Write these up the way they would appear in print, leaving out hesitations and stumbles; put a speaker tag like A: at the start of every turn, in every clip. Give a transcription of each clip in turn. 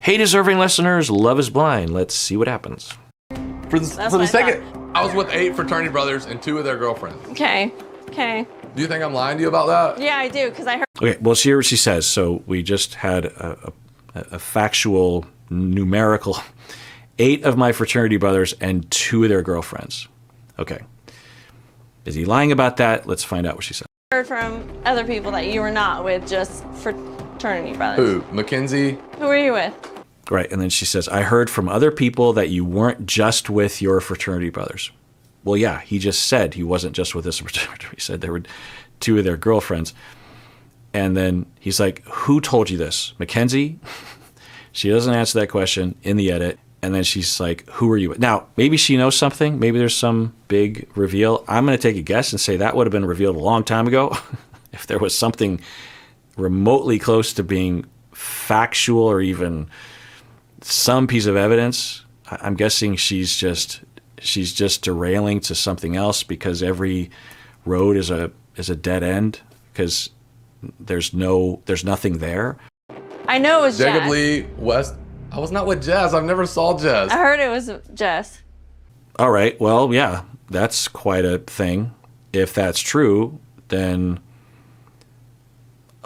A: Hey, deserving listeners, Love is Blind. Let's see what happens.
B: For the second, I was with 8 fraternity brothers and 2 of their girlfriends.
C: Okay.
B: Do you think I'm lying to you about that?
C: Yeah, I do, because I heard.
A: Okay, well, here she says, so we just had a factual, numerical, 8 of my fraternity brothers and 2 of their girlfriends. Okay. Is he lying about that? Let's find out what she said.
C: I heard from other people that you were not with just fraternity brothers.
B: Who? Mackenzie?
C: Who were you with?
A: Right, and then she says, I heard from other people that you weren't just with your fraternity brothers. Well, yeah, he just said he wasn't just with this fraternity. He said there were 2 of their girlfriends. And then he's like, who told you this? Mackenzie? She doesn't answer that question in the edit. And then she's like, who are you with? Now, maybe she knows something. Maybe there's some big reveal. I'm going to take a guess and say that would have been revealed a long time ago. If there was something remotely close to being factual or even some piece of evidence, I'm guessing she's just derailing to something else because every road is a dead end because there's nothing there.
C: I know it was
B: Jacob
C: Jess.
B: Lee West. I was not with Jess. I've never saw Jess.
C: I heard it was Jess.
A: All right. Well, yeah, that's quite a thing. If that's true, then,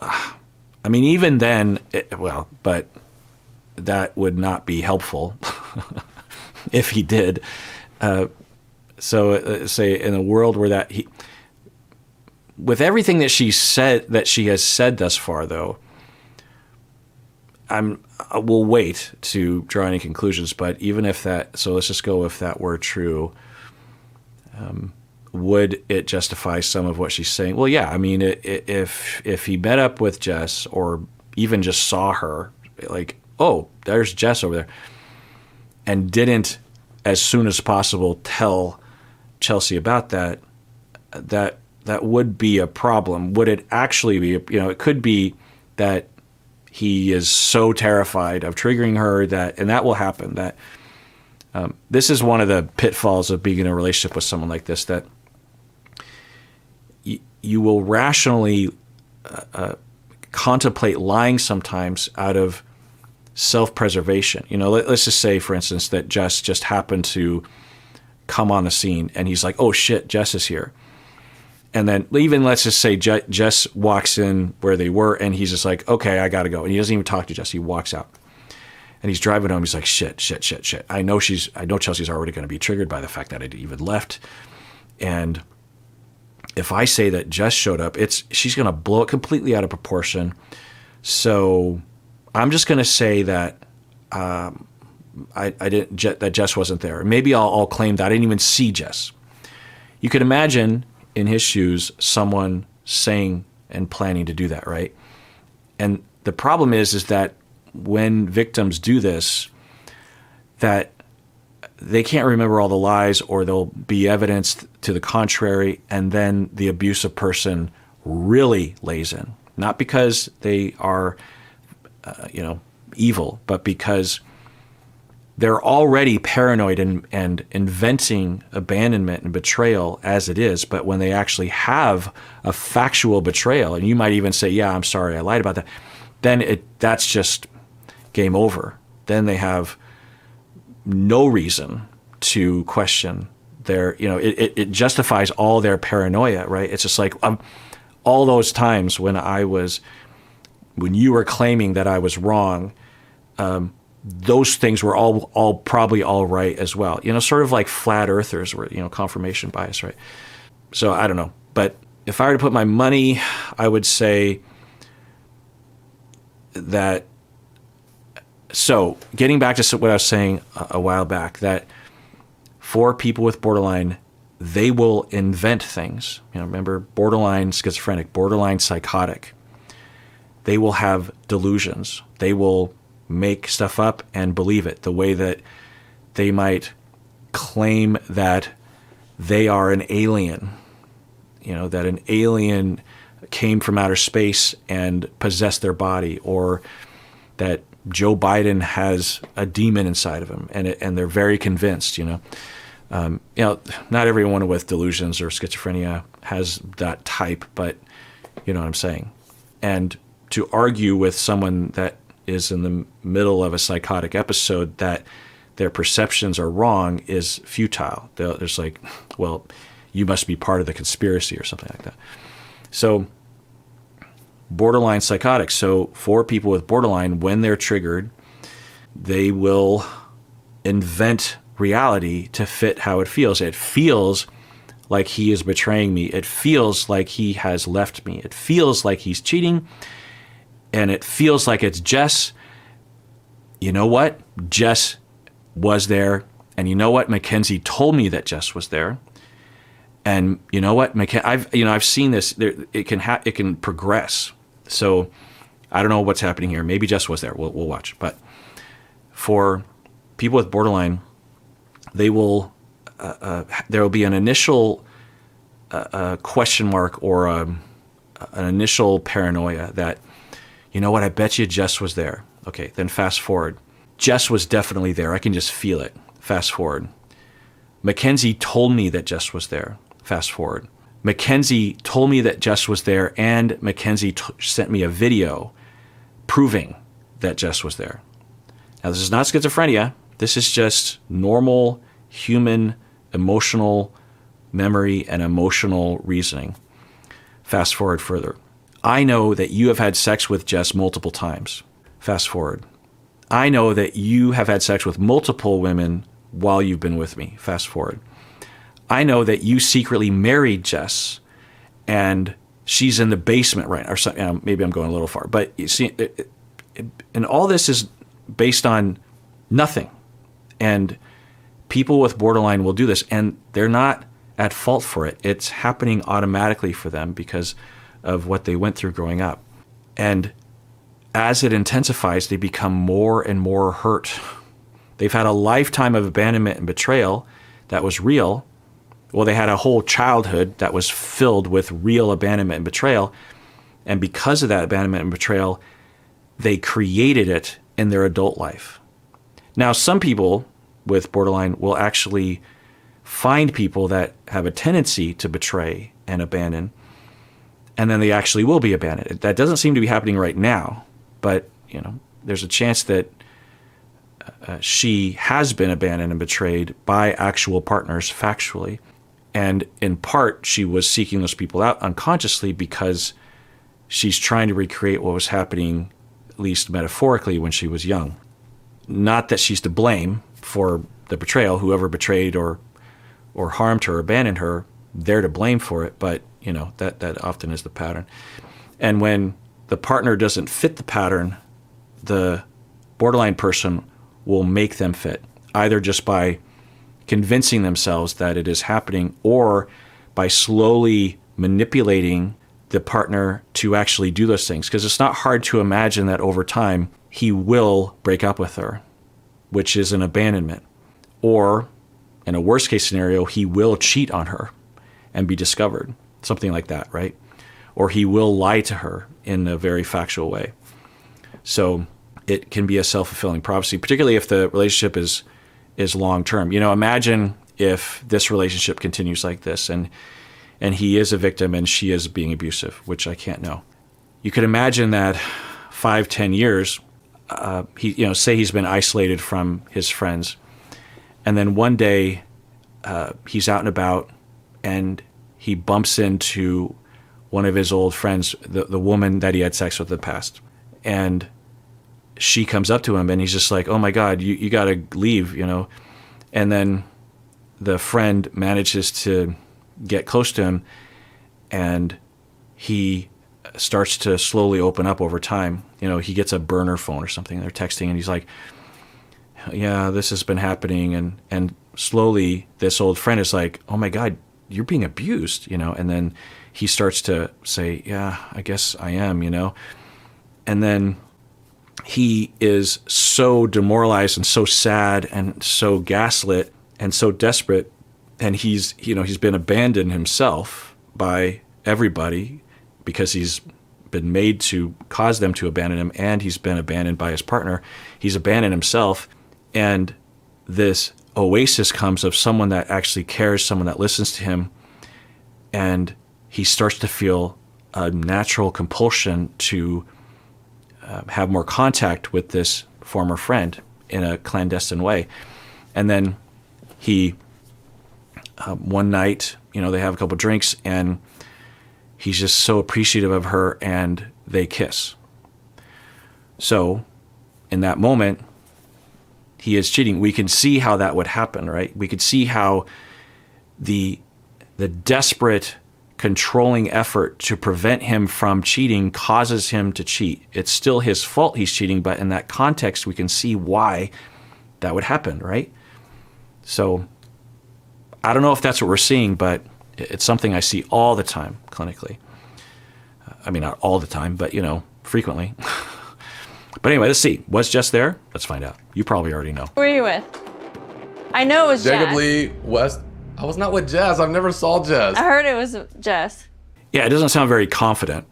A: I mean, even then, but that would not be helpful if he did. So say in a world where with everything that she has said thus far, though, we'll wait to draw any conclusions. But even if so let's just go if that were true. Would it justify some of what she's saying? Well, yeah. I mean, if he met up with Jess or even just saw her, like, oh, there's Jess over there, and didn't as soon as possible tell Chelsea about that would be a problem. Would it actually be? It could be that he is so terrified of triggering her and that will happen. That this is one of the pitfalls of being in a relationship with someone like this, that you will rationally contemplate lying sometimes out of self-preservation. Let's just say, for instance, that Jess just happened to come on the scene and he's like, oh shit, Jess is here. And then even let's just say Jess walks in where they were and he's just like, okay, I got to go. And he doesn't even talk to Jess. He walks out and he's driving home. He's like, shit. I know Chelsea's already going to be triggered by the fact that I even left. And if I say that Jess showed up, she's going to blow it completely out of proportion. So I'm just going to say that that Jess wasn't there. Maybe I'll claim that I didn't even see Jess. You could imagine in his shoes someone saying and planning to do that, right? And the problem is that when victims do this, that they can't remember all the lies, or there'll be evidence to the contrary, and then the abusive person really lays in. Not because they are evil, but because they're already paranoid and inventing abandonment and betrayal as it is. But when they actually have a factual betrayal, and you might even say, yeah, I'm sorry, I lied about that, then that's just game over. Then they have no reason to question their, it justifies all their paranoia, right? It's just like all those times when you were claiming that I was wrong, those things were all probably all right as well. Sort of like flat earthers were, confirmation bias, right? So I don't know. But if I were to put my money, I would say that. So getting back to what I was saying a while back, that for people with borderline, they will invent things. Remember, borderline schizophrenic, borderline psychotic. They will have delusions. They will make stuff up and believe it, the way that they might claim that they are an alien, that an alien came from outer space and possessed their body, or that Joe Biden has a demon inside of him, and they're very convinced. Not everyone with delusions or schizophrenia has that type, but you know what I'm saying. And to argue with someone that is in the middle of a psychotic episode that their perceptions are wrong is futile. There's like, well, you must be part of the conspiracy or something like that. So borderline psychotic. So for people with borderline, when they're triggered, they will invent reality to fit how it feels. It feels like he is betraying me. It feels like he has left me. It feels like he's cheating. And it feels like it's Jess. You know what? Jess was there. And you know what? Mackenzie told me that Jess was there. And you know what? I've seen this. It can progress. So I don't know what's happening here. Maybe Jess was there. We'll watch. But for people with borderline, there will be an initial question mark or an initial paranoia that, you know what, I bet you Jess was there. Okay, then fast forward. Jess was definitely there. I can just feel it. Fast forward. Mackenzie told me that Jess was there. Fast forward. Mackenzie told me that Jess was there, and Mackenzie sent me a video proving that Jess was there. Now, this is not schizophrenia. This is just normal human emotional memory and emotional reasoning. Fast forward further. I know that you have had sex with Jess multiple times. Fast forward. I know that you have had sex with multiple women while you've been with me. Fast forward. I know that you secretly married Jess and she's in the basement right now. Or something. Maybe I'm going a little far. But you see, and all this is based on nothing. And people with borderline will do this, and they're not at fault for it. It's happening automatically for them because of what they went through growing up. And as it intensifies, they become more and more hurt. They've had a lifetime of abandonment and betrayal that was real. Well, they had a whole childhood that was filled with real abandonment and betrayal. And because of that abandonment and betrayal, they created it in their adult life. Now, some people with borderline will actually find people that have a tendency to betray and abandon, and then they actually will be abandoned. That doesn't seem to be happening right now, but there's a chance that she has been abandoned and betrayed by actual partners factually. And in part, she was seeking those people out unconsciously because she's trying to recreate what was happening, at least metaphorically, when she was young. Not that she's to blame for the betrayal. Whoever betrayed or harmed her, abandoned her, they're to blame for it. But that often is the pattern. And when the partner doesn't fit the pattern, the borderline person will make them fit, either just by convincing themselves that it is happening or by slowly manipulating the partner to actually do those things. Because it's not hard to imagine that over time he will break up with her, which is an abandonment. Or in a worst case scenario, he will cheat on her and be discovered, something like that, right? Or he will lie to her in a very factual way. So it can be a self-fulfilling prophecy, particularly if the relationship is long-term. Imagine if this relationship continues like this and he is a victim and she is being abusive, which I can't know. You could imagine that 5-10 years, say he's been isolated from his friends, and then one day he's out and about and he bumps into one of his old friends, the woman that he had sex with in the past. And she comes up to him and he's just like, oh my God, you got to leave, And then the friend manages to get close to him and he starts to slowly open up over time. He gets a burner phone or something. They're texting and he's like, yeah, this has been happening. And slowly this old friend is like, oh my God, you're being abused, And then he starts to say, yeah, I guess I am, And then he is so demoralized and so sad and so gaslit and so desperate. And he's been abandoned himself by everybody because he's been made to cause them to abandon him, and he's been abandoned by his partner. He's abandoned himself. And this oasis comes of someone that actually cares, someone that listens to him. And he starts to feel a natural compulsion to have more contact with this former friend in a clandestine way. And then he, one night, they have a couple drinks, and he's just so appreciative of her, and they kiss. So in that moment, he is cheating. We can see how that would happen, right? We could see how the desperate, controlling effort to prevent him from cheating causes him to cheat. It's still his fault he's cheating, but in that context, we can see why that would happen, right? So I don't know if that's what we're seeing, but it's something I see all the time clinically. I mean, not all the time, but, frequently. But anyway, let's see. Was Jess there? Let's find out. You probably already know.
C: Who were you with? I know it was
B: Jacob
C: Jess.
B: Lee West. I was not with Jess. I've never saw Jess.
C: I heard it was Jess.
A: Yeah, it doesn't sound very confident.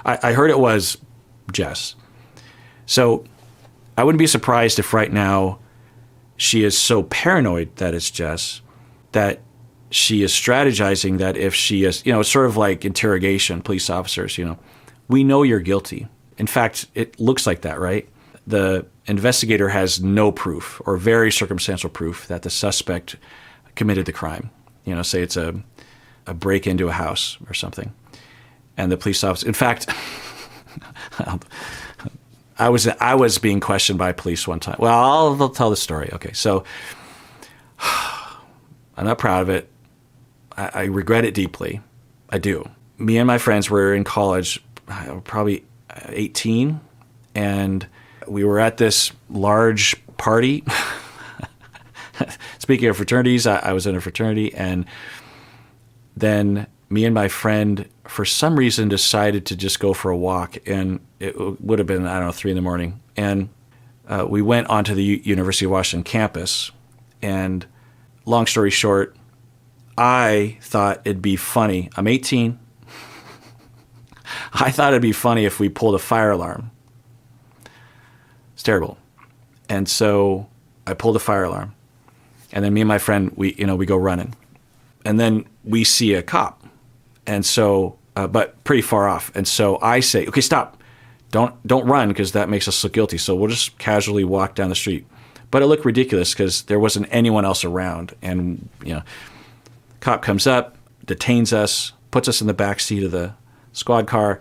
A: I heard it was Jess. So I wouldn't be surprised if right now she is so paranoid that it's Jess that she is strategizing that if she is, it's sort of like interrogation, police officers, we know you're guilty. In fact, it looks like that, right? The investigator has no proof or very circumstantial proof that the suspect committed the crime. Say it's a break into a house or something. And the police officer, in fact, I was being questioned by police one time. Well, I'll tell the story. Okay, so I'm not proud of it. I regret it deeply. I do. Me and my friends were in college, probably 18, and we were at this large party. Speaking of fraternities, I was in a fraternity, and then me and my friend, for some reason, decided to just go for a walk, and it would have been, 3 a.m. And we went onto the University of Washington campus, and long story short, I thought it'd be funny. I'm 18. I thought it'd be funny if we pulled a fire alarm. It's terrible. And so I pulled a fire alarm. And then me and my friend, we go running. And then we see a cop. And so, but pretty far off. And so I say, okay, stop. Don't run, because that makes us look guilty. So we'll just casually walk down the street. But it looked ridiculous because there wasn't anyone else around. And, cop comes up, detains us, puts us in the back seat of the squad car,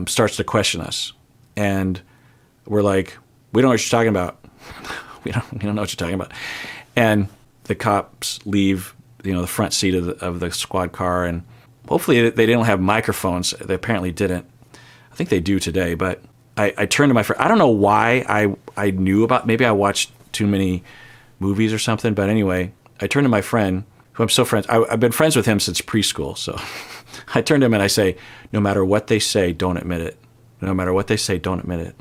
A: starts to question us. And we're like, we don't know what you're talking about. we don't know what you're talking about. And the cops leave, the front seat of the squad car, and hopefully they didn't have microphones. They apparently didn't. I think they do today, but I turned to my friend. I don't know why I knew about, maybe I watched too many movies or something, but anyway, I turned to my friend, who I'm still friends. I've been friends with him since preschool, so I turned to him and I say, no matter what they say, don't admit it. No matter what they say, don't admit it.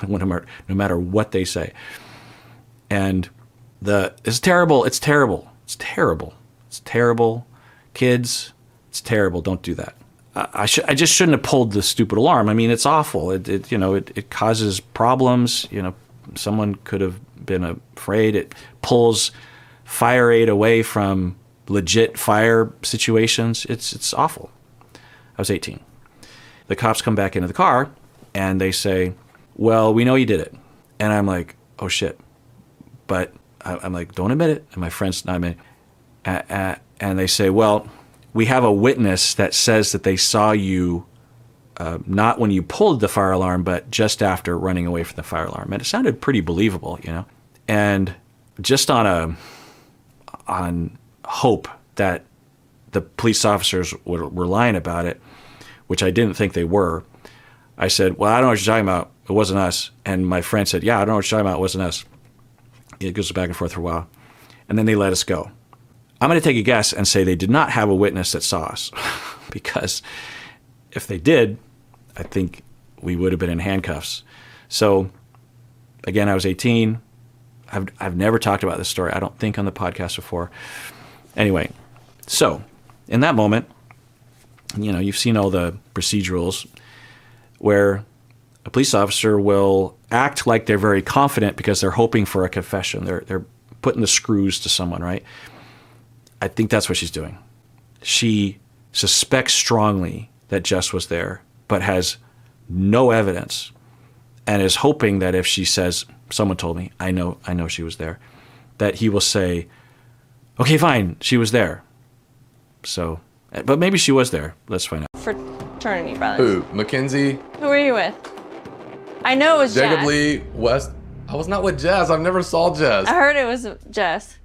A: No matter what they say. And it's terrible. It's terrible. It's terrible. It's terrible. Kids, it's terrible. Don't do that. I just shouldn't have pulled the stupid alarm. I mean, it's awful. It causes problems. Someone could have been afraid. It pulls fire aid away from legit fire situations. It's awful. I was 18. The cops come back into the car and they say, well, we know you did it. And I'm like, oh shit. But I'm like, don't admit it. And my friend's not admitting it. And they say, well, we have a witness that says that they saw you not when you pulled the fire alarm, but just after running away from the fire alarm. And it sounded pretty believable, And just on hope that the police officers were lying about it, which I didn't think they were, I said, well, I don't know what you're talking about. It wasn't us. And my friend said, yeah, I don't know what you're talking about. It wasn't us. It goes back and forth for a while. And then they let us go. I'm going to take a guess and say they did not have a witness that saw us, because if they did, I think we would have been in handcuffs. So again, I was 18. I've never talked about this story, I don't think, on the podcast before. Anyway, so in that moment, you've seen all the procedurals where a police officer will act like they're very confident because they're hoping for a confession. They're putting the screws to someone, right? I think that's what she's doing. She suspects strongly that Jess was there, but has no evidence, and is hoping that if she says, someone told me, I know she was there, that he will say, okay, fine, she was there. So, but maybe she was there. Let's find out.
C: Fraternity brothers.
B: Who? Mackenzie?
C: Who were you with? I know it was
B: Jacob
C: Jess.
B: Lee, West. I was not with Jess. I've never saw Jess.
C: I heard it was Jess.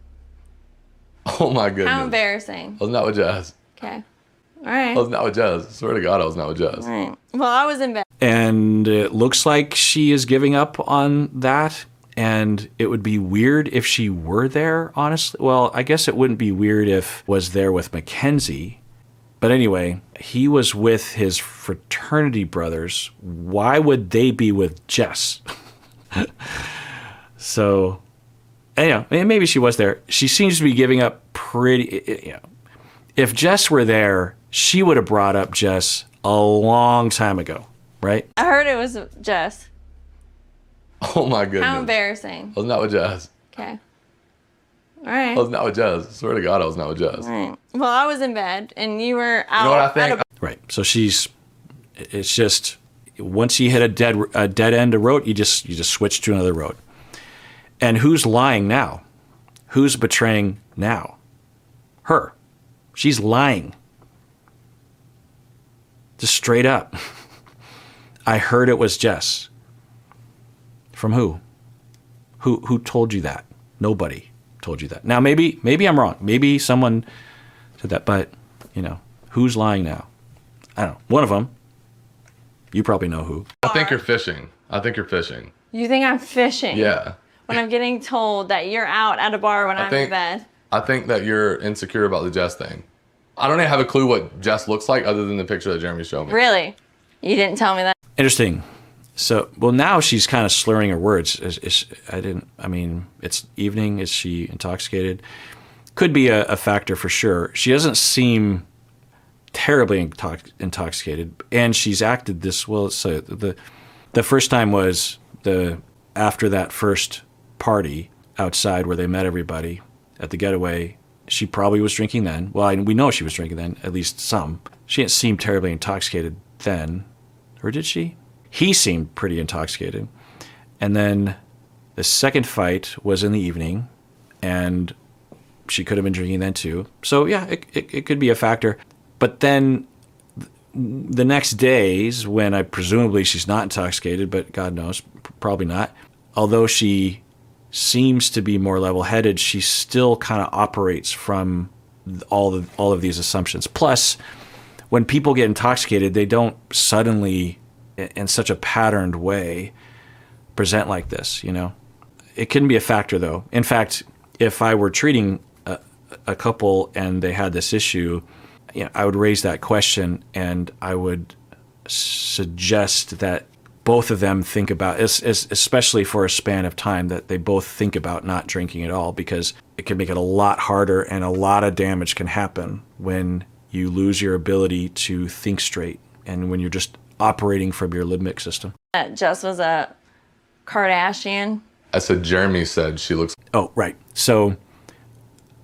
B: Oh my goodness.
C: How embarrassing.
B: I was not with Jess.
C: Okay. All right.
B: I was not with Jess. I swear to God, I was not with Jess.
C: All right. Well, I was in bed.
A: And it looks like she is giving up on that. And it would be weird if she were there, honestly. Well, I guess it wouldn't be weird if was there with Mackenzie. But anyway, he was with his fraternity brothers. Why would they be with Jess? So, anyhow, maybe she was there. She seems to be giving up pretty, If Jess were there, she would have brought up Jess a long time ago, right?
C: I heard it was Jess.
B: Oh my goodness.
C: How embarrassing.
B: I was not with Jess.
C: Okay. All right.
B: I was not with Jess. I swear to God, I was not with Jess.
C: All right. Well, I was in bed and you were out.
B: You know what I think?
A: Right. So it's just, once you hit a dead end of road, you just switch to another road. And who's lying now? Who's betraying now? Her. She's lying. Just straight up. I heard it was Jess. From who? Who told you that? Nobody told you that. Now maybe I'm wrong. Maybe someone said that, but who's lying now? I don't know. One of them. You probably know who.
B: I think you're fishing. I think you're fishing.
C: You think I'm fishing?
B: Yeah.
C: When I'm getting told that you're out at a bar when I'm in bed.
B: I think that you're insecure about the Jess thing. I don't even have a clue what Jess looks like other than the picture that Jeremy showed me.
C: Really? You didn't tell me that?
A: Interesting. So, well, now she's kind of slurring her words. It's evening. Is she intoxicated? Could be a factor for sure. She doesn't seem terribly intoxicated, and she's acted this well. So the first time was after that first party outside where they met everybody at the getaway. She probably was drinking then. Well, we know she was drinking then, at least some. She didn't seem terribly intoxicated then, or did she? He seemed pretty intoxicated. And then the second fight was in the evening, and she could have been drinking then too. So yeah, it could be a factor. But then the next days, when presumably she's not intoxicated, but God knows, probably not. Although she seems to be more level-headed, she still kind of operates from all of these assumptions. Plus, when people get intoxicated, they don't suddenly, in such a patterned way, present like this. It can be a factor, though. In fact, if I were treating a couple and they had this issue, I would raise that question, and I would suggest that both of them think about, especially for a span of time, that they both think about not drinking at all, because it can make it a lot harder and a lot of damage can happen when you lose your ability to think straight and when you're just operating from your limbic system.
C: Jess was a Kardashian.
B: I said Jeremy said she looks.
A: Oh, right. So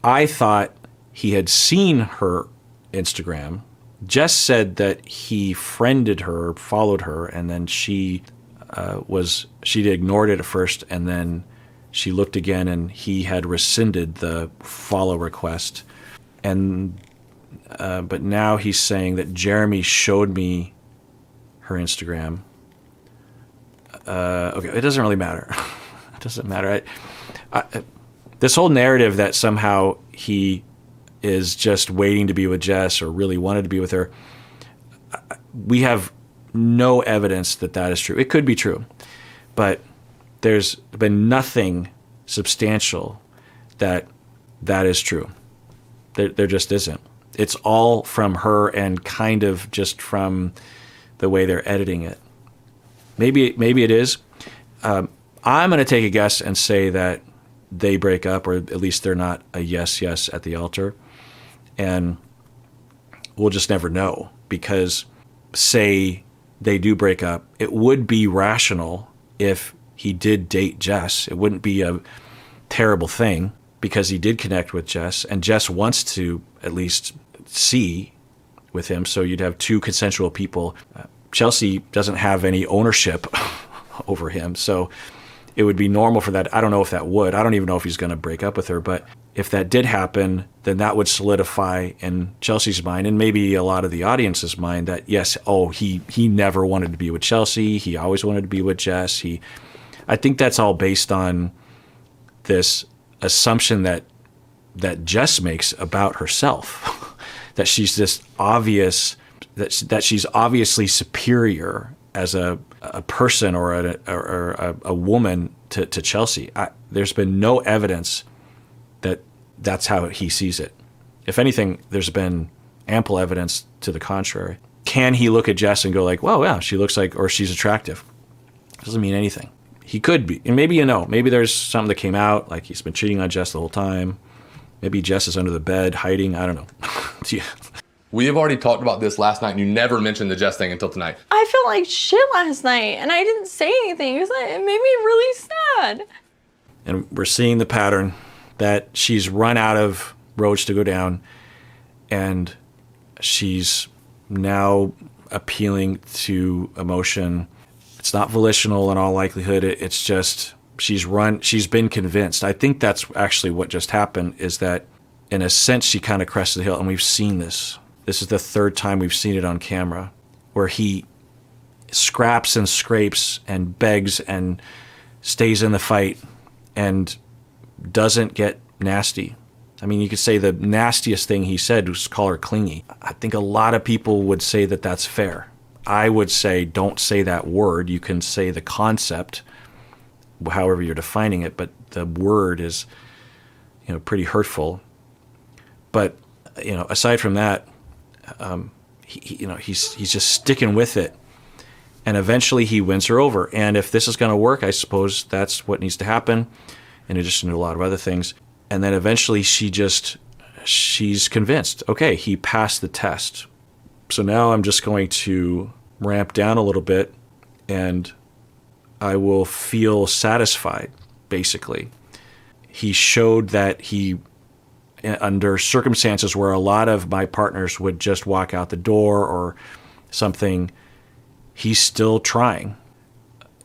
A: I thought he had seen her Instagram. Jess said that he friended her, followed her, and then she'd ignored it at first, and then she looked again, and he had rescinded the follow request. And but now he's saying that Jeremy showed me her Instagram. Okay, it doesn't really matter. It doesn't matter. This whole narrative that somehow he is just waiting to be with Jess or really wanted to be with her, we have no evidence that is true. It could be true, but there's been nothing substantial that is true. There just isn't. It's all from her and kind of just from the way they're editing it. Maybe it is. I'm going to take a guess and say that they break up, or at least they're not a yes at the altar. And we'll just never know, because say they do break up, it would be rational if he did date Jess. It wouldn't be a terrible thing because he did connect with Jess, and Jess wants to at least see with him. So you'd have two consensual people Chelsea doesn't have any ownership over him. So it would be normal for that. I don't know if that would. I don't even know if he's going to break up with her. But if that did happen, then that would solidify in Chelsea's mind, and maybe a lot of the audience's mind, that yes, he never wanted to be with Chelsea. He always wanted to be with Jess. I think that's all based on this assumption that Jess makes about herself, that she's this obvious, that she's obviously superior as a person or a woman to Chelsea. There's been no evidence that that's how he sees it. If anything, there's been ample evidence to the contrary. Can he look at Jess and go like, well, yeah, she looks like, or she's attractive? Doesn't mean anything. He could be. And maybe, maybe there's something that came out, like he's been cheating on Jess the whole time. Maybe Jess is under the bed hiding. I don't know. Yeah.
B: We have already talked about this last night, and you never mentioned the Jess thing until tonight.
C: I felt like shit last night, and I didn't say anything because it made me really sad.
A: And we're seeing the pattern that she's run out of roads to go down, and she's now appealing to emotion. It's not volitional in all likelihood. It's just she's been convinced. I think that's actually what just happened, is that in a sense she kind of crested the hill, and we've seen this. This is the third time we've seen it on camera, where he scraps and scrapes and begs and stays in the fight and doesn't get nasty. I mean, you could say the nastiest thing he said was call her clingy. I think a lot of people would say that that's fair. I would say don't say that word. You can say the concept, however you're defining it, but the word is, pretty hurtful. But, aside from that, he's just sticking with it. And eventually he wins her over. And if this is going to work, I suppose that's what needs to happen, in addition to a lot of other things. And then eventually she's convinced, okay, he passed the test. So now I'm just going to ramp down a little bit, and I will feel satisfied, basically. He showed that under circumstances where a lot of my partners would just walk out the door or something, he's still trying.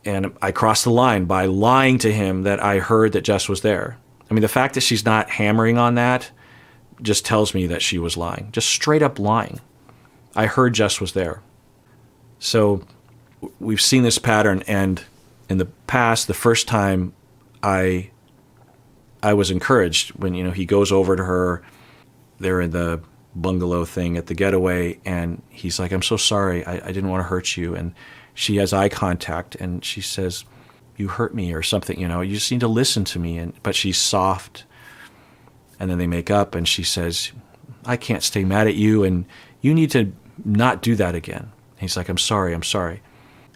A: And I crossed the line by lying to him that I heard that Jess was there. I mean, the fact that she's not hammering on that just tells me that she was lying, just straight up lying. I heard Jess was there. So we've seen this pattern, and in the past, the first time I was encouraged when, he goes over to her, they're in the bungalow thing at the getaway, and he's like, I'm so sorry, I didn't want to hurt you. And she has eye contact, and she says, you hurt me or something, you just need to listen to me. But she's soft. And then they make up, and she says, I can't stay mad at you, and you need to not do that again. And he's like, I'm sorry.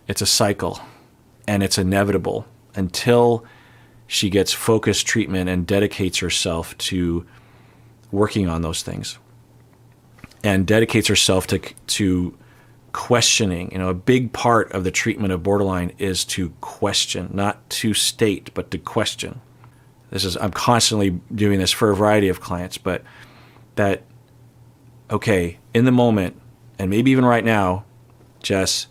A: It's a cycle, and it's inevitable until she gets focused treatment and dedicates herself to working on those things and dedicates herself to questioning. A big part of the treatment of borderline is to question, not to state, but to question. I'm constantly doing this for a variety of clients, but that, okay, in the moment, and maybe even right now, Chelsea,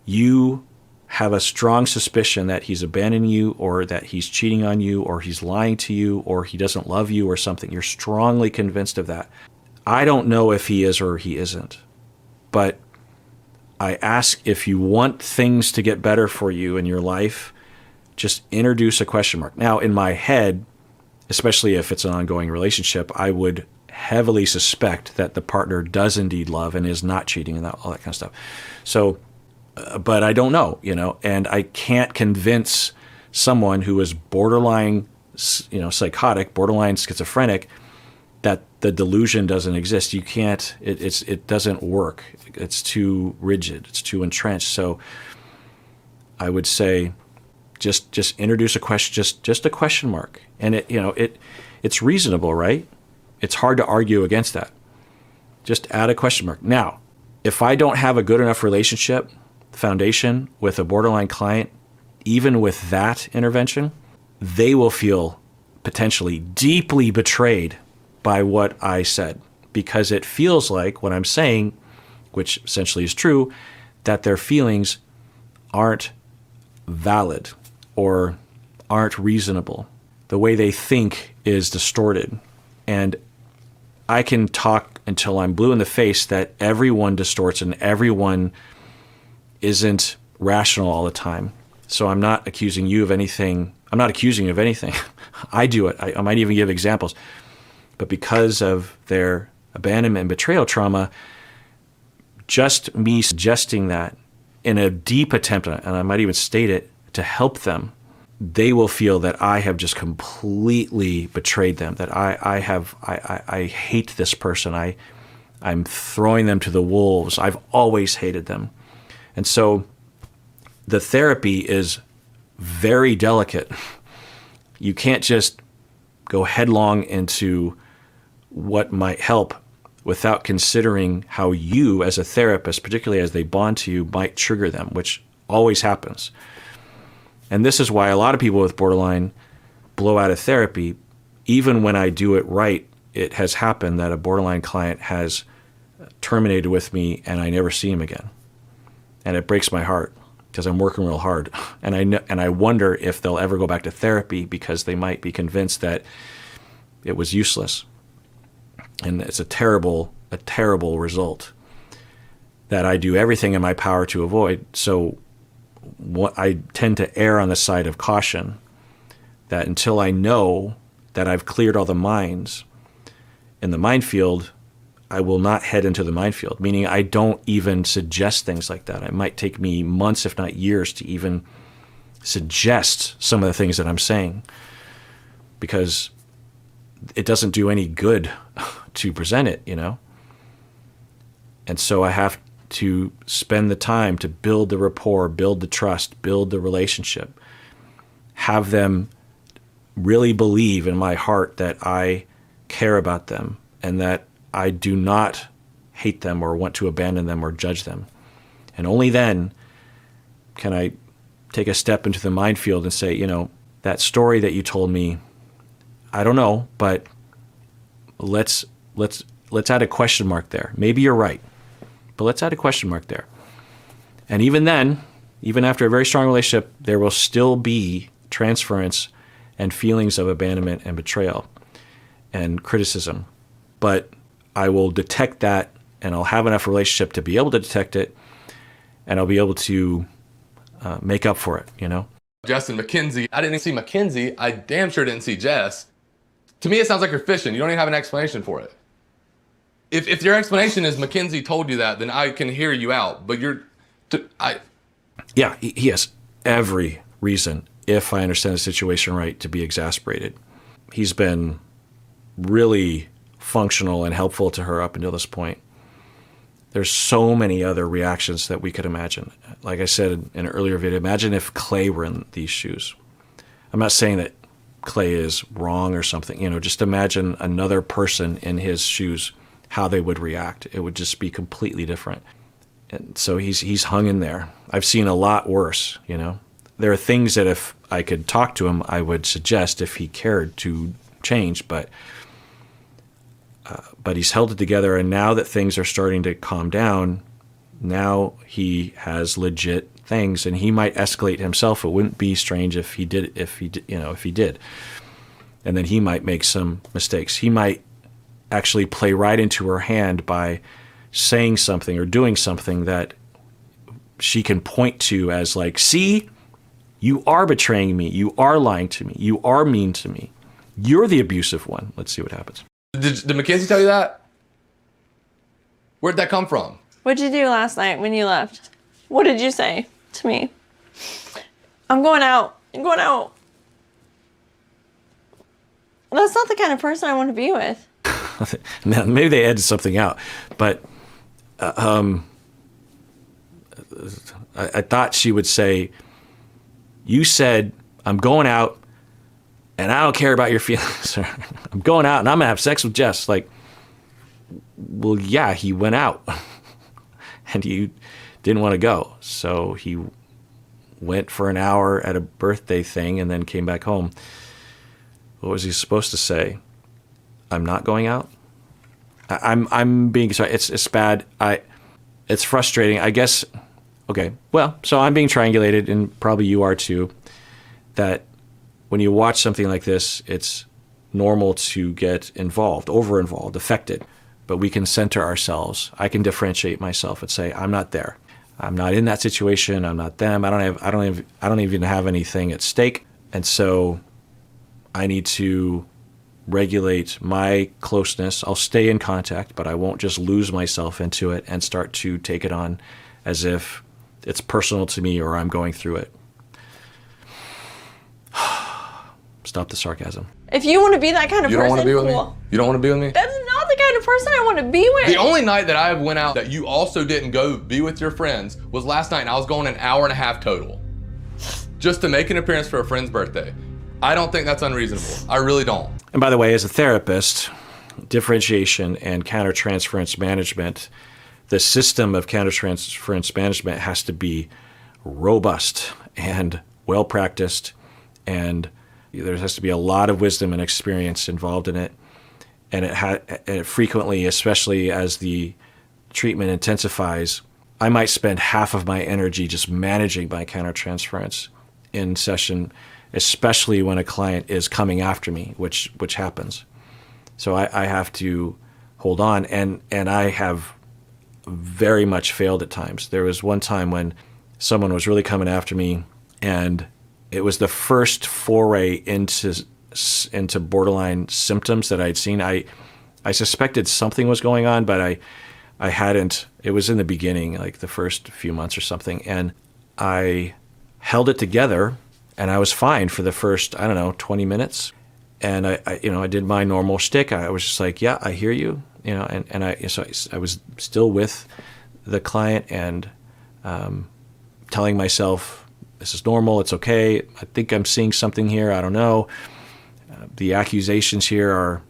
A: you have a strong suspicion that he's abandoning you, or that he's cheating on you, or he's lying to you, or he doesn't love you or something. You're strongly convinced of that. I don't know if he is or he isn't, but I ask, if you want things to get better for you in your life, just introduce a question mark. Now, in my head, especially if it's an ongoing relationship, I would heavily suspect that the partner does indeed love and is not cheating and all that kind of stuff. So, but I don't know, and I can't convince someone who is borderline, psychotic, borderline schizophrenic, that the delusion doesn't exist. You can't, it doesn't work. It's too rigid. It's too entrenched. So I would say just introduce a question, just a question mark. And it's reasonable, right? It's hard to argue against that. Just add a question mark. Now, if I don't have a good enough relationship, foundation with a borderline client, even with that intervention, they will feel potentially deeply betrayed by what I said, because it feels like what I'm saying which essentially is true, that their feelings aren't valid or aren't reasonable. The way they think is distorted. And I can talk until I'm blue in the face that everyone distorts and everyone isn't rational all the time. So I'm not accusing you of anything. I'm not accusing you of anything. I do it. I might even give examples. But because of their abandonment and betrayal trauma, just me suggesting that in a deep attempt, and I might even state it, to help them, they will feel that I have just completely betrayed them, that I hate this person. I'm throwing them to the wolves. I've always hated them. And so the therapy is very delicate. You can't just go headlong into what might help without considering how you as a therapist, particularly as they bond to you, might trigger them, which always happens. And this is why a lot of people with borderline blow out of therapy. Even when I do it right, it has happened that a borderline client has terminated with me and I never see him again. And it breaks my heart because I'm working real hard. And I wonder if they'll ever go back to therapy because they might be convinced that it was useless. And it's a terrible result that I do everything in my power to avoid. So I tend to err on the side of caution, that until I know that I've cleared all the mines in the minefield, I will not head into the minefield, meaning I don't even suggest things like that. It might take me months, if not years, to even suggest some of the things that I'm saying, because it doesn't do any good to present it, you know? And so I have to spend the time to build the rapport, build the trust, build the relationship, have them really believe in my heart that I care about them and that I do not hate them or want to abandon them or judge them. And only then can I take a step into the minefield and say, you know, that story that you told me, I don't know, but let's add a question mark there. Maybe you're right, but let's add a question mark there. And even then, even after a very strong relationship, there will still be transference and feelings of abandonment and betrayal and criticism. But I will detect that, and I'll have enough relationship to be able to detect it, and I'll be able to make up for it, you know?
B: Jess and Mackenzie, I didn't see Mackenzie. I damn sure didn't see Jess. To me, it sounds like you're fishing. You don't even have an explanation for it. If your explanation is Mackenzie told you that, then I can hear you out. But
A: Yeah, he has every reason, if I understand the situation right, to be exasperated. He's been really functional and helpful to her up until this point. There's so many other reactions that we could imagine. Like I said in an earlier video, imagine if Clay were in these shoes. I'm not saying that Clay is wrong or something, you know, just imagine another person in his shoes, how they would react. It would just be completely different. And so he's hung in there. I've seen a lot worse, you know. There are things that if I could talk to him, I would suggest if he cared to change, but he's held it together. And now that things are starting to calm down, now he has legit things, and he might escalate himself. It wouldn't be strange if he did. And then he might make some mistakes. He might actually play right into her hand by saying something or doing something that she can point to as like, see, you are betraying me. You are lying to me. You are mean to me. You're the abusive one. Let's see what happens.
B: Did Mackenzie tell you that? Where'd that come from?
C: What'd you do last night when you left? What did you say to me? I'm going out. I'm going out. That's not the kind of person I want to be with.
A: Now, maybe they edited something out, but I thought she would say, you said, I'm going out and I don't care about your feelings. I'm going out and I'm going to have sex with Jess. Like, well, yeah, he went out and you didn't want to go. So he went for an hour at a birthday thing and then came back home. What was he supposed to say? I'm not going out? I'm being sorry. It's bad. it's frustrating. I guess, okay, well, so I'm being triangulated, and probably you are too, that when you watch something like this, it's normal to get involved, over-involved, affected. But we can center ourselves. I can differentiate myself and say, I'm not there. I'm not in that situation. I'm not them. I don't even have anything at stake. And so I need to regulate my closeness. I'll stay in contact, but I won't just lose myself into it and start to take it on as if it's personal to me or I'm going through it. Stop the sarcasm.
C: If you want to be that kind of
B: You
C: person,
B: don't want to be with me?
C: cool.
B: You don't want to be with me?
C: That's not the kind of person I want to be with.
B: The only night that I went out that you also didn't go be with your friends was last night, and I was going an hour and a half total. Just to make an appearance for a friend's birthday. I don't think that's unreasonable. I really don't.
A: And by the way, as a therapist, differentiation and countertransference management, the system of countertransference management has to be robust and well practiced, and there has to be a lot of wisdom and experience involved in it. And it frequently, especially as the treatment intensifies, I might spend half of my energy just managing my countertransference in session, especially when a client is coming after me, which happens. So I have to hold on, and I have very much failed at times. There was one time when someone was really coming after me, and it was the first foray into borderline symptoms that I'd seen. I suspected something was going on, but I hadn't. It was in the beginning, like the first few months or something, and I held it together, and I was fine for the first, 20 minutes. And I did my normal shtick. I was just like, yeah, I hear you, and I was still with the client and telling myself, this is normal, it's okay. I think I'm seeing something here. I don't know. The accusations here are,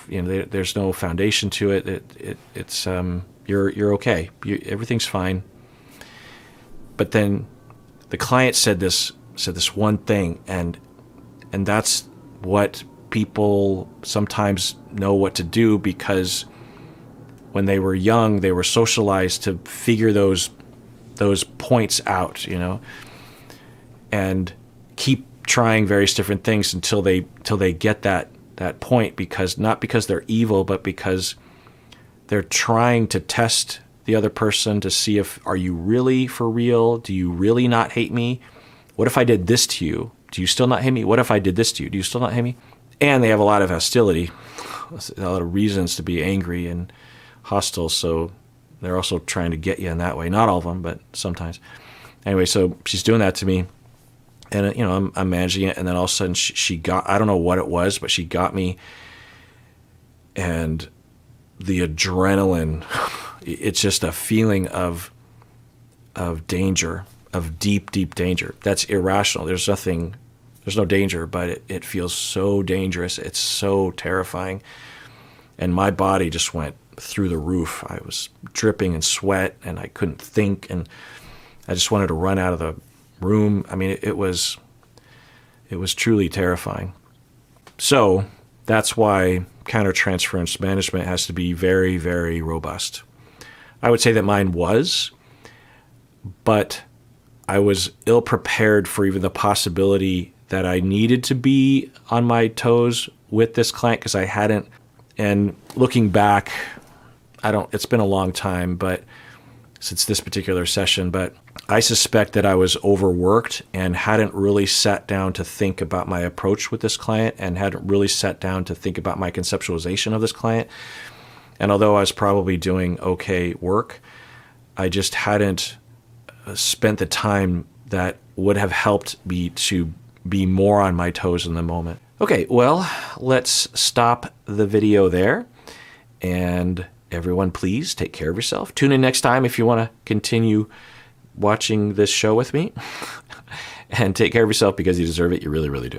A: there's no foundation to it. It's you're okay. Everything's fine. But then the client said this one thing, and that's what people sometimes know what to do, because when they were young, they were socialized to figure those points out, and keep trying various different things until they get that point, not because they're evil, but because they're trying to test the other person to see if, are you really for real? Do you really not hate me? What if I did this to you? Do you still not hate me? What if I did this to you? Do you still not hate me? And they have a lot of hostility, a lot of reasons to be angry and hostile. So they're also trying to get you in that way. Not all of them, but sometimes. Anyway, so she's doing that to me. And, I'm managing it. And then all of a sudden she got, I don't know what it was, but she got me. And the adrenaline, it's just a feeling of danger, of deep, deep danger. That's irrational. There's no danger, but it feels so dangerous. It's so terrifying. And my body just went through the roof. I was dripping in sweat, and I couldn't think, and I just wanted to run out of the room. I mean, it was truly terrifying. So that's why countertransference management has to be very, very robust. I would say that mine was, but I was ill-prepared for even the possibility that I needed to be on my toes with this client, because I hadn't. And looking back, it's been a long time, but since this particular session, but I suspect that I was overworked and hadn't really sat down to think about my approach with this client, and hadn't really sat down to think about my conceptualization of this client. And although I was probably doing okay work, I just hadn't spent the time that would have helped me to be more on my toes in the moment. Okay, well, let's stop the video there. And everyone, please take care of yourself. Tune in next time if you want to continue watching this show with me. And take care of yourself, because you deserve it. You really, really do.